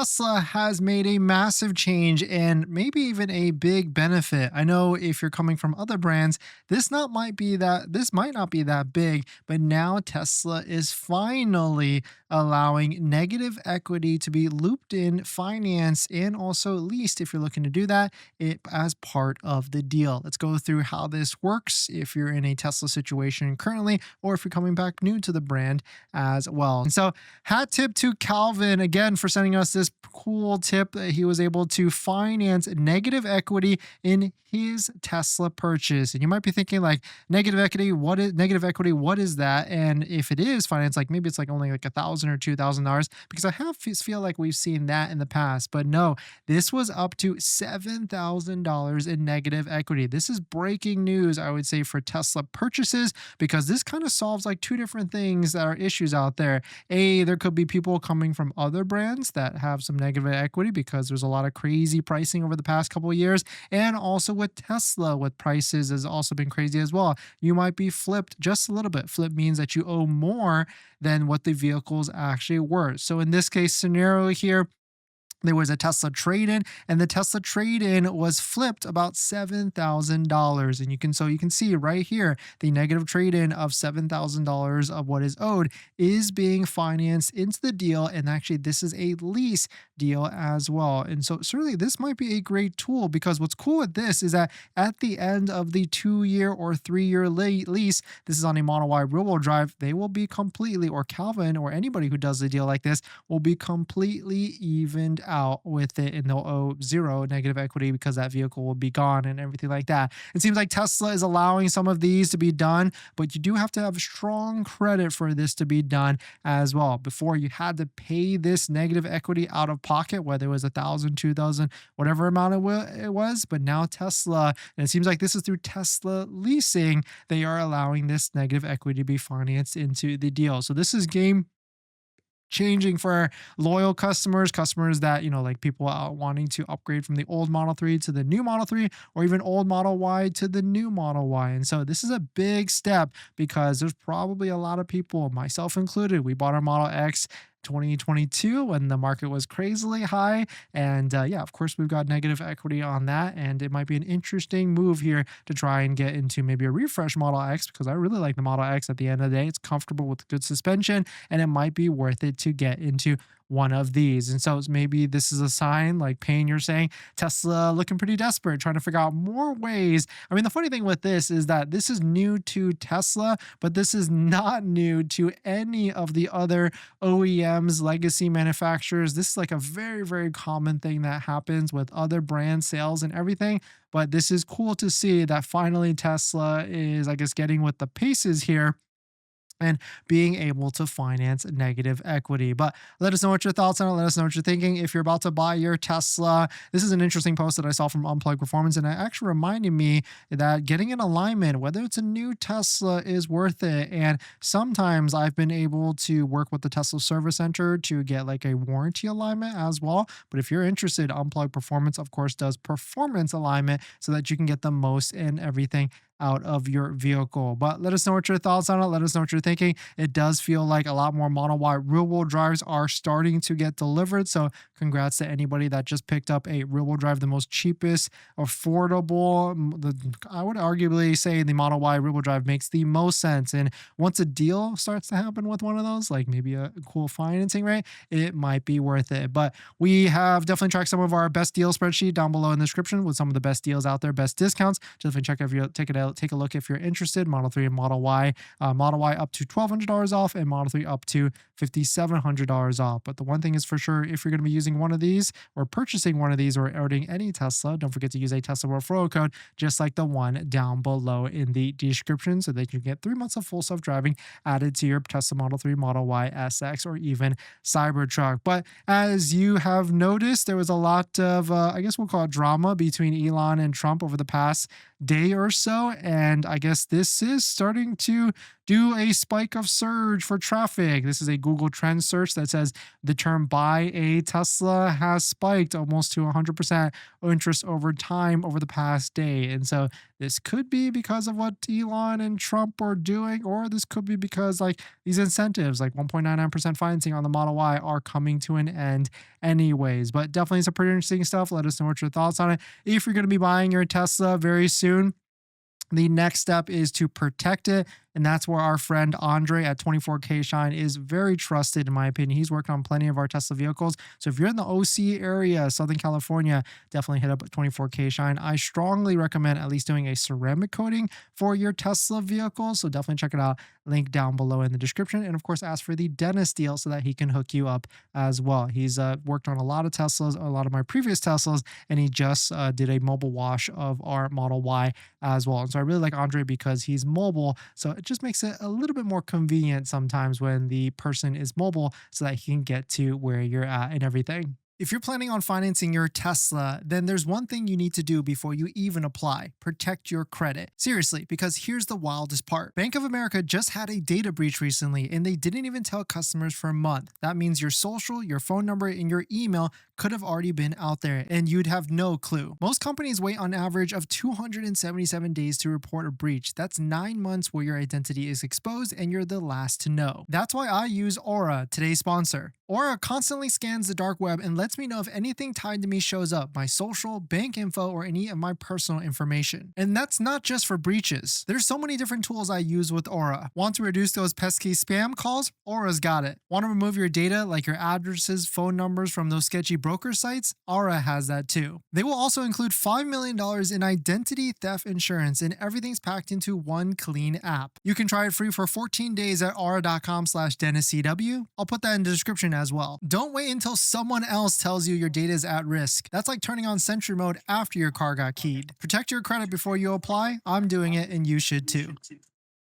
Tesla has made a massive change and maybe even a big benefit. I know if you're coming from other brands, this might not be that big, but now Tesla is finally allowing negative equity to be looped in finance and also leased if you're looking to do that it as part of the deal. Let's go through how this works if you're in a Tesla situation currently or if you're coming back new to the brand as well. And so hat tip to Calvin again for sending us this cool tip that he was able to finance negative equity in his Tesla purchase. And you might be thinking like negative equity, what is negative equity? What is that? And if it is finance, like maybe it's like only like $1,000 or $2,000 because I feel like we've seen that in the past, but no, this was up to $7,000 in negative equity. This is breaking news, I would say, for Tesla purchases because this kind of solves like two different things that are issues out there. There could be people coming from other brands that have some negative equity because there's a lot of crazy pricing over the past couple of years. And also with Tesla, with prices has also been crazy as well. You might be flipped just a little bit. Flip means that you owe more than what the vehicle's actually worth. So in this case scenario here, there was a Tesla trade-in, and the Tesla trade-in was flipped about $7,000. And you can see right here the negative trade-in of $7,000 of what is owed is being financed into the deal. And actually, this is a lease deal as well. And so certainly this might be a great tool because what's cool with this is that at the end of the 2-year or 3-year lease, this is on a Model Y rear-wheel drive, they will be completely, or Calvin or anybody who does a deal like this will be completely evened out with it, and they'll owe zero negative equity because that vehicle will be gone and everything like that. It seems like Tesla is allowing some of these to be done, but you do have to have strong credit for this to be done as well. Before, you had to pay this negative equity out of pocket, whether it was 1,000, 2,000, whatever amount it was. But now Tesla, and it seems like this is through Tesla leasing, they are allowing this negative equity to be financed into the deal. So this is game changing for loyal customers that, like people out wanting to upgrade from the old Model 3 to the new Model 3, or even old Model Y to the new Model Y. And so this is a big step because there's probably a lot of people, myself included, we bought our Model X 2022 when the market was crazily high. And of course, we've got negative equity on that. And it might be an interesting move here to try and get into maybe a refresh Model X because I really like the Model X at the end of the day. It's comfortable with good suspension and it might be worth it to get into one of these. And so maybe this is a sign, like Payne, you're saying, Tesla looking pretty desperate, trying to figure out more ways. I mean, the funny thing with this is that this is new to Tesla, but this is not new to any of the other OEMs, legacy manufacturers. This is like a very, very common thing that happens with other brand sales and everything. But this is cool to see that finally Tesla is, I guess, getting with the paces here and being able to finance negative equity. But let us know what your thoughts on it. Let us know what you're thinking. If you're about to buy your Tesla, this is an interesting post that I saw from Unplugged Performance, and it actually reminded me that getting an alignment, whether it's a new Tesla, is worth it. And sometimes I've been able to work with the Tesla Service Center to get like a warranty alignment as well. But if you're interested, Unplugged Performance, of course, does performance alignment so that you can get the most in everything out of your vehicle. But let us know what your thoughts on it. Let us know what you're thinking. It does feel like a lot more Model Y rear-wheel drives are starting to get delivered. So congrats to anybody that just picked up a rear-wheel drive, the most cheapest, affordable. I would arguably say the Model Y rear-wheel drive makes the most sense. And once a deal starts to happen with one of those, like maybe a cool financing rate, it might be worth it. But we have definitely tracked some of our best deal spreadsheet down below in the description with some of the best deals out there, best discounts. Definitely check if you take a look if you're interested. Model 3 and Model Y. Model Y up to $1,200 off and Model 3 up to $5,700 off. But the one thing is for sure, if you're going to be using one of these or purchasing one of these or ordering any Tesla, don't forget to use a Tesla referral code just like the one down below in the description so that you get 3 months of full self-driving added to your Tesla Model 3, Model Y, SX, or even Cybertruck. But as you have noticed, there was a lot of, I guess we'll call it drama between Elon and Trump over the past day or so. And I guess this is starting to do a spike of surge for traffic. This is a Google Trends search that says the term buy a Tesla has spiked almost to 100% interest over time over the past day. And so This could be because of what Elon and Trump are doing, or this could be because like these incentives, like 1.99% financing on the Model Y, are coming to an end anyways. But definitely some pretty interesting stuff. Let us know what your thoughts on it. If you're going to be buying your Tesla very soon, the next step is to protect it. And that's where our friend Andre at 24K Shine is very trusted, in my opinion. He's worked on plenty of our Tesla vehicles. So if you're in the OC area, Southern California, definitely hit up 24K Shine. I strongly recommend at least doing a ceramic coating for your Tesla vehicle. So definitely check it out. Link down below in the description. And of course, ask for the Dennis deal so that he can hook you up as well. He's worked on a lot of Teslas, a lot of my previous Teslas, and he just did a mobile wash of our Model Y as well. And so I really like Andre because he's mobile. So it just makes it a little bit more convenient sometimes when the person is mobile so that he can get to where you're at and everything. If you're planning on financing your Tesla, then there's one thing you need to do before you even apply: protect your credit. Seriously, because here's the wildest part. Bank of America just had a data breach recently, and they didn't even tell customers for a month. That means your social, your phone number, and your email could have already been out there, and you'd have no clue. Most companies wait on average of 277 days to report a breach. That's 9 months where your identity is exposed and you're the last to know. That's why I use Aura, today's sponsor. Aura constantly scans the dark web and lets me know if anything tied to me shows up: my social, bank info, or any of my personal information. And that's not just for breaches. There's so many different tools I use with Aura. Want to reduce those pesky spam calls? Aura's got it. Want to remove your data like your addresses, phone numbers from those sketchy broker sites? Aura has that too. They will also include $5 million in identity theft insurance, and everything's packed into one clean app. You can try it free for 14 days at aura.com/DennisCW. I'll put that in the description as well. Don't wait until someone else tells you your data is at risk. That's like turning on Sentry mode after your car got keyed. Protect your credit before you apply. I'm doing it, and you should too.